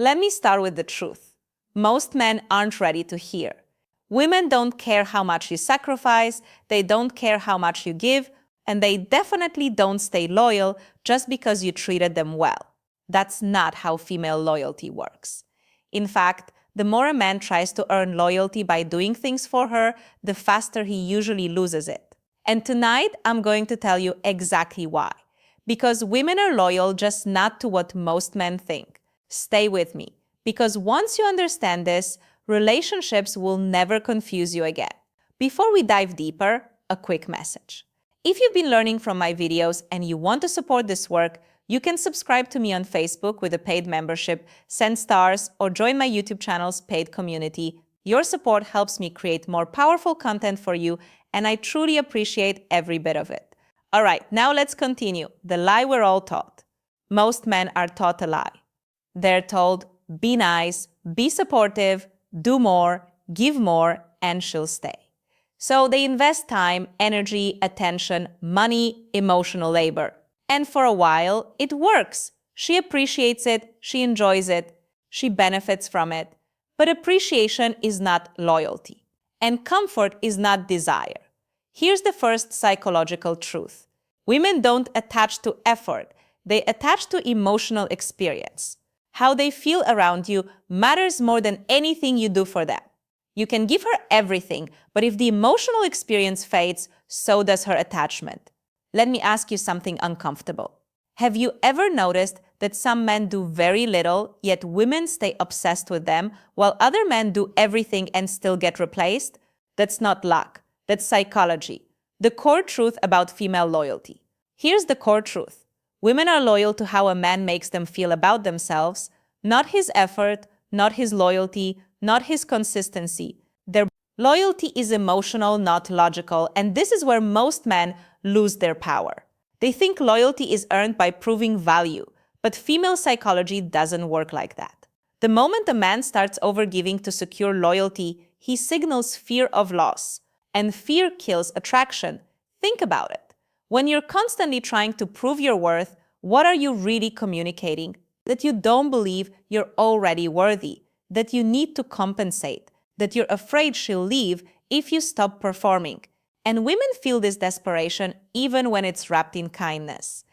Let me start with the truth. Most men aren't ready to hear. Women don't care how much you sacrifice, they don't care how much you give, and they definitely don't stay loyal just because you treated them well. That's not how female loyalty works. In fact, the more a man tries to earn loyalty by doing things for her, the faster he usually loses it. And tonight, I'm going to tell you exactly why. Because women are loyal, just not to what most men think. Stay with me, because once you understand this, relationships will never confuse you again. Before we dive deeper, a quick message. If you've been learning from my videos and you want to support this work, you can subscribe to me on Facebook with a paid membership, send stars, or join my YouTube channel's paid community. Your support helps me create more powerful content for you, and I truly appreciate every bit of it. All right, now let's continue. The lie we're all taught. Most men are taught a lie. They're told, be nice, be supportive, do more, give more, and she'll stay. So they invest time, energy, attention, money, emotional labor. And for a while, it works. She appreciates it, she enjoys it, she benefits from it. But appreciation is not loyalty. And comfort is not desire. Here's the first psychological truth. Women don't attach to effort, they attach to emotional experience. How they feel around you matters more than anything you do for them. You can give her everything, but if the emotional experience fades, so does her attachment. Let me ask you something uncomfortable. Have you ever noticed that some men do very little, yet women stay obsessed with them, while other men do everything and still get replaced? That's not luck. That's psychology. The core truth about female loyalty. Here's the core truth. Women are loyal to how a man makes them feel about themselves, not his effort, not his loyalty, not his consistency. Their loyalty is emotional, not logical, and this is where most men lose their power. They think loyalty is earned by proving value, but female psychology doesn't work like that. The moment a man starts overgiving to secure loyalty, he signals fear of loss, and fear kills attraction. Think about it. When you're constantly trying to prove your worth, what are you really communicating? That you don't believe you're already worthy, that you need to compensate, that you're afraid she'll leave if you stop performing. And women feel this desperation even when it's wrapped in kindness.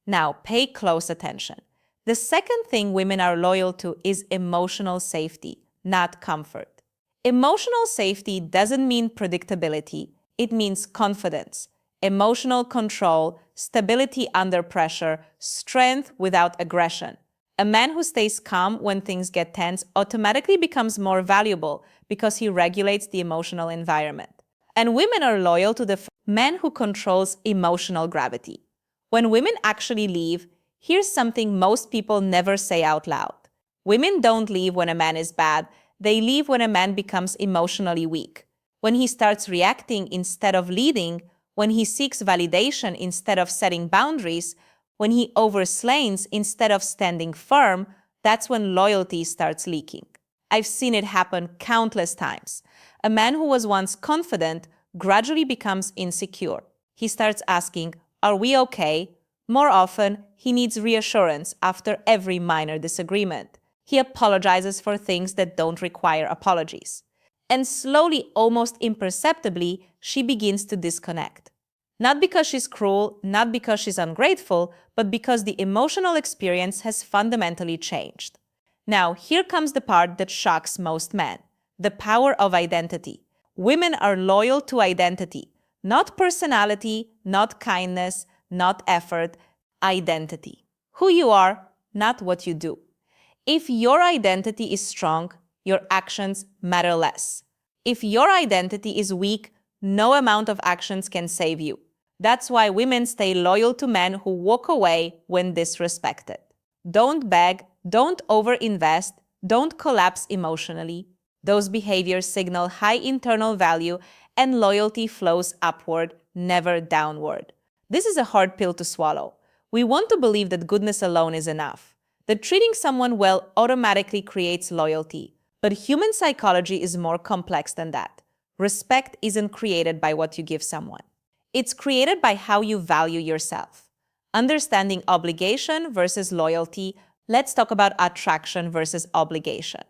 Now, pay close attention. The second thing women are loyal to is emotional safety, not comfort. Emotional safety doesn't mean predictability, it means confidence. Emotional control, stability under pressure, strength without aggression. A man who stays calm when things get tense automatically becomes more valuable because he regulates the emotional environment. And women are loyal to the man who controls emotional gravity. When women actually leave, here's something most people never say out loud. Women don't leave when a man is bad, they leave when a man becomes emotionally weak. When he starts reacting instead of leading, when he seeks validation instead of setting boundaries, when he overslays instead of standing firm, that's when loyalty starts leaking. I've seen it happen countless times. A man who was once confident gradually becomes insecure. He starts asking, "Are we okay?" More often, he needs reassurance after every minor disagreement. He apologizes for things that don't require apologies. And slowly, almost imperceptibly, she begins to disconnect. Not because she's cruel, not because she's ungrateful, but because the emotional experience has fundamentally changed. Now, here comes the part that shocks most men: the power of identity. Women are loyal to identity, not personality, not kindness, not effort, identity. Who you are, not what you do. If your identity is strong, your actions matter less. If your identity is weak, no amount of actions can save you. That's why women stay loyal to men who walk away when disrespected. Don't beg, don't overinvest, don't collapse emotionally. Those behaviors signal high internal value, and loyalty flows upward, never downward. This is a hard pill to swallow. We want to believe that goodness alone is enough, that treating someone well automatically creates loyalty. But human psychology is more complex than that. Respect isn't created by what you give someone. It's created by how you value yourself. Understanding obligation versus loyalty, Let's talk about attraction versus obligation.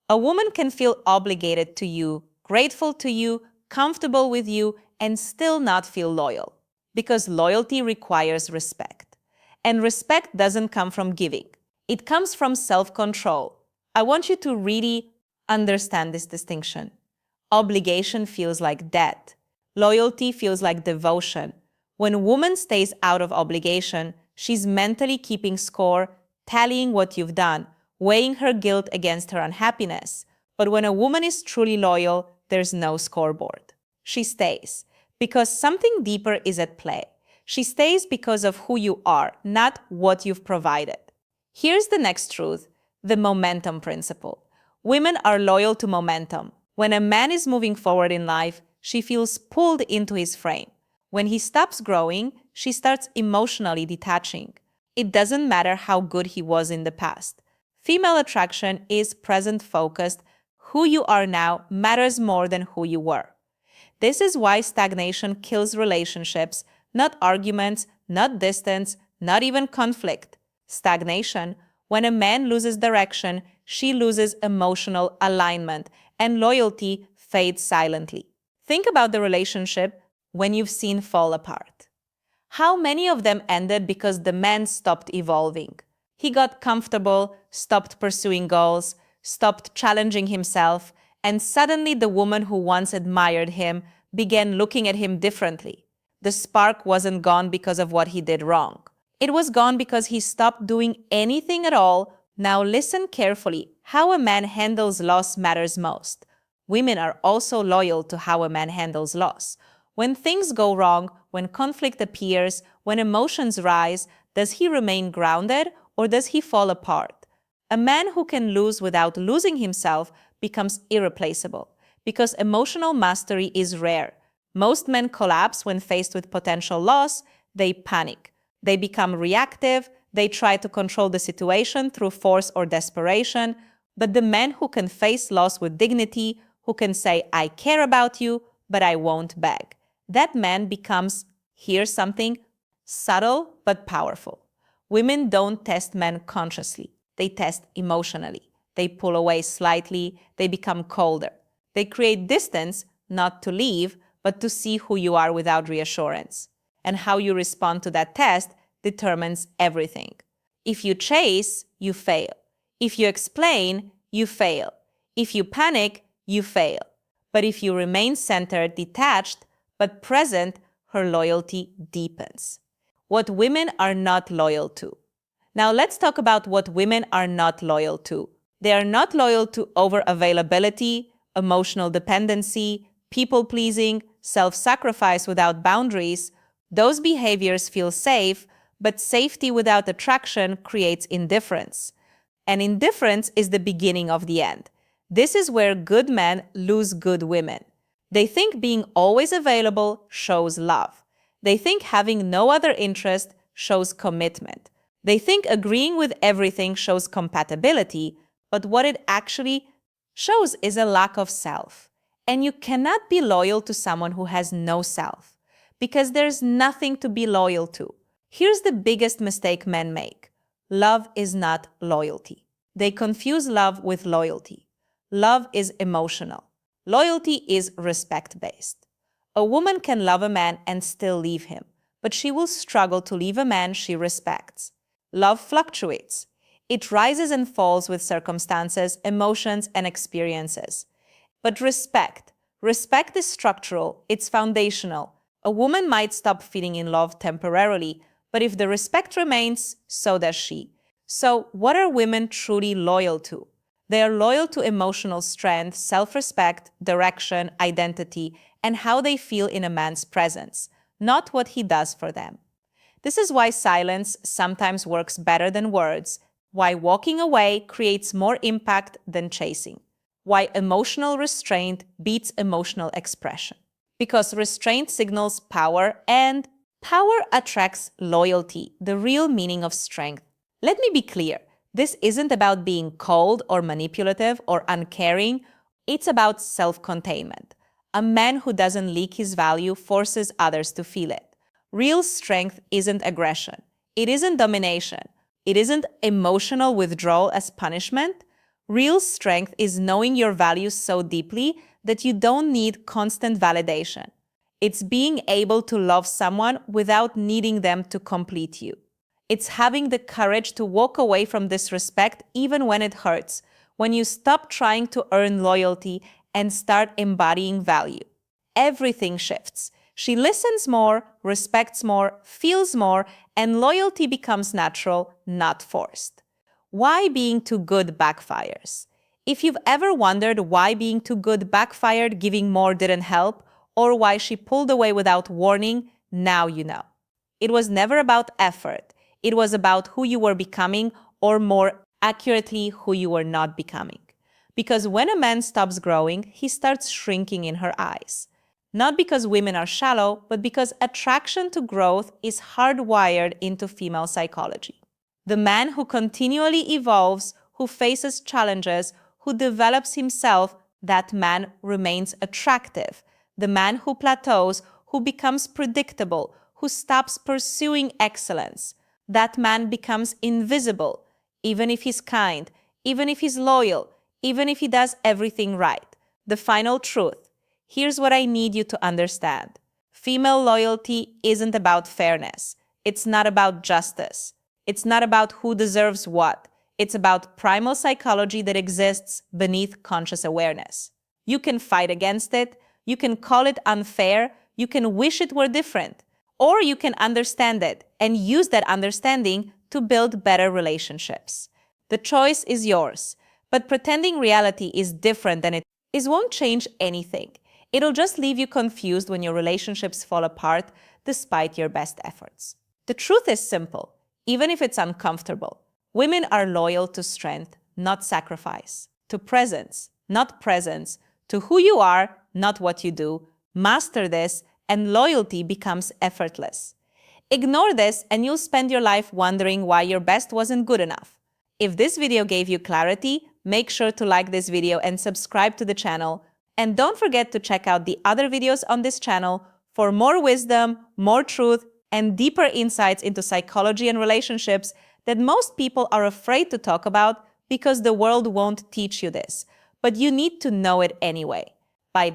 A woman can feel obligated to you, grateful to you, comfortable with you, and still not feel loyal. Because loyalty requires respect. And respect doesn't come from giving. It comes from self-control. I want you to really understand this distinction. Obligation feels like debt. Loyalty feels like devotion. When a woman stays out of obligation, she's mentally keeping score, tallying what you've done, weighing her guilt against her unhappiness. But when a woman is truly loyal, there's no scoreboard. She stays because something deeper is at play. She stays because of who you are, not what you've provided. Here's the next truth, the momentum principle. Women are loyal to momentum. When a man is moving forward in life, she feels pulled into his frame. When he stops growing, she starts emotionally detaching. It doesn't matter how good he was in the past. Female attraction is present-focused. Who you are now matters more than who you were. This is why stagnation kills relationships, not arguments, not distance, not even conflict. Stagnation, when a man loses direction, she loses emotional alignment, and loyalty fades silently. Think about the relationship when you've seen fall apart. How many of them ended because the man stopped evolving? He got comfortable, stopped pursuing goals, stopped challenging himself, and suddenly the woman who once admired him began looking at him differently. The spark wasn't gone because of what he did wrong. It was gone because he stopped doing anything at all. Now listen carefully. How a man handles loss matters most. Women are also loyal to how a man handles loss. When things go wrong, when conflict appears, when emotions rise, does he remain grounded or does he fall apart? A man who can lose without losing himself becomes irreplaceable because emotional mastery is rare. Most men collapse when faced with potential loss. They panic. They become reactive. They try to control the situation through force or desperation. But the man who can face loss with dignity, who can say, I care about you, but I won't beg, that man becomes, here's something, subtle but powerful. Women don't test men consciously. They test emotionally. They pull away slightly. They become colder. They create distance, not to leave, but to see who you are without reassurance. And how you respond to that test determines everything. If you chase, you fail. If you explain, you fail. If you panic, you fail. But if you remain centered, detached, but present, her loyalty deepens. What women are not loyal to. Now let's talk about what women are not loyal to. They are not loyal to over-availability, emotional dependency, people-pleasing, self-sacrifice without boundaries. Those behaviors feel safe, but safety without attraction creates indifference. And indifference is the beginning of the end. This is where good men lose good women. They think being always available shows love. They think having no other interest shows commitment. They think agreeing with everything shows compatibility, but what it actually shows is a lack of self. And you cannot be loyal to someone who has no self, because there's nothing to be loyal to. Here's the biggest mistake men make. Love is not loyalty. They confuse love with loyalty. Love is emotional. Loyalty is respect-based. A woman can love a man and still leave him, but she will struggle to leave a man she respects. Love fluctuates. It rises and falls with circumstances, emotions, and experiences. But respect is structural, it's foundational. A woman might stop feeling in love temporarily, but if the respect remains, so does she. So what are women truly loyal to? They are loyal to emotional strength, self-respect, direction, identity, and how they feel in a man's presence, not what he does for them. This is why silence sometimes works better than words, why walking away creates more impact than chasing, why emotional restraint beats emotional expression. Because restraint signals power, and power attracts loyalty, the real meaning of strength. Let me be clear, this isn't about being cold or manipulative or uncaring. It's about self-containment. A man who doesn't leak his value forces others to feel it. Real strength isn't aggression. It isn't domination. It isn't emotional withdrawal as punishment. Real strength is knowing your values so deeply that you don't need constant validation. It's being able to love someone without needing them to complete you. It's having the courage to walk away from disrespect even when it hurts, when you stop trying to earn loyalty and start embodying value. Everything shifts. She listens more, respects more, feels more, and loyalty becomes natural, not forced. Why being too good backfires? If you've ever wondered why being too good backfired, giving more didn't help, or why she pulled away without warning, now you know. It was never about effort. It was about who you were becoming, or more accurately, who you were not becoming. Because when a man stops growing, he starts shrinking in her eyes. Not because women are shallow, but because attraction to growth is hardwired into female psychology. The man who continually evolves, who faces challenges, who develops himself, that man remains attractive. The man who plateaus, who becomes predictable, who stops pursuing excellence, that man becomes invisible, even if he's kind, even if he's loyal, even if he does everything right. The final truth. Here's what I need you to understand. Female loyalty isn't about fairness. It's not about justice. It's not about who deserves what. It's about primal psychology that exists beneath conscious awareness. You can fight against it. You can call it unfair. You can wish it were different. Or you can understand it and use that understanding to build better relationships. The choice is yours. But pretending reality is different than it is won't change anything. It'll just leave you confused when your relationships fall apart despite your best efforts. The truth is simple, even if it's uncomfortable. Women are loyal to strength, not sacrifice, to presence, not presence, to who you are, not what you do. Master this, and loyalty becomes effortless. Ignore this, and you'll spend your life wondering why your best wasn't good enough. If this video gave you clarity, make sure to like this video and subscribe to the channel. And don't forget to check out the other videos on this channel for more wisdom, more truth, and deeper insights into psychology and relationships that most people are afraid to talk about because the world won't teach you this. But you need to know it anyway. By